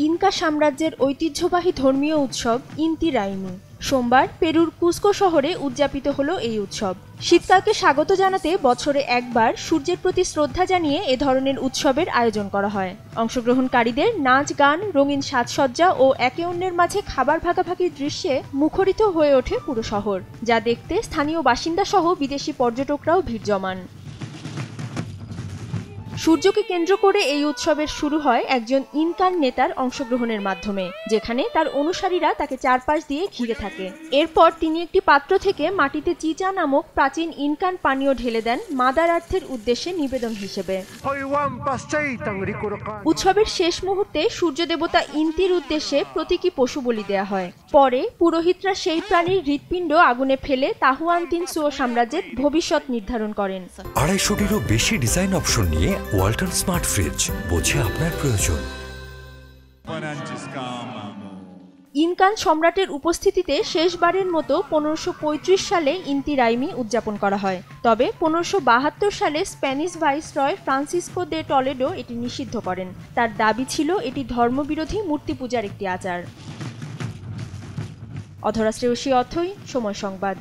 Inca সাম্রাজ্যের ঐতিহ্যবাহী ধর্মীয় উৎসব ইন্তি রাইমি। সোমবার পেরুর কুসকো শহরে উদযাপিত হলো এই উৎসব। শীতকালকে স্বাগত জানাতে বছরে একবার সূর্যের প্রতি শ্রদ্ধা জানিয়ে এ ধরনের উৎসবের আয়োজন করা হয়। অংশগ্রহণকারীদের নাচ, গান, রঙিন সাজসজ্জা ও একে অন্যের মাঝে খাবার ভাগাভাগির দৃশ্যে মুখরিত হয়ে ওঠে পুরো শহর, যা দেখতে স্থানীয় বাসিন্দা সহ বিদেশি পর্যটকরাও ভিড় জমান। সূর্যকে কেন্দ্র করে এই উৎসবের শুরু হয় একজন ইনকান নেতার অংশগ্রহণের মাধ্যমে, যেখানে তার অনুসারীরা তাকে চারপাশ দিয়ে ঘিরে থাকে। এরপর তিনি একটি পাত্র থেকে মাটিতে চিচা নামক প্রাচীন ইনকান পানীয় ঢেলে দেন মাদার আর্থের উদ্দেশ্যে নিবেদন হিসেবে। উৎসবের শেষ মুহূর্তে সূর্য দেবতা ইন্তির উদ্দেশ্যে প্রতীকী পশু বলি দেয়া হয়। পরে পুরোহিতরা সেই প্রাণীর হৃৎপিণ্ড আগুনে ফেলে তাহুয়ানতিনসুও সাম্রাজ্যের ভবিষ্যৎ নির্ধারণ করেন। 250-টিরও বেশি ডিজাইন অপশন নিয়ে ওয়ালটন স্মার্ট ফ্রিজ, বোঝে আপনার প্রয়োজন। ইনকান সম্রাটের উপস্থিতিতে শেষবারের মতো 1535 সালে ইন্তি রাইমি উদযাপন করা হয়। তবে 1572 সালে স্প্যানিশ ভাইসরয় ফ্রান্সিসকো দে টলেডো এটি নিষিদ্ধ করেন। তার দাবি ছিল এটি ধর্মবিরোধী মূর্তি পূজার একটি আচার। অধরা শ্রেয়সী অথৈ, সময় সংবাদ।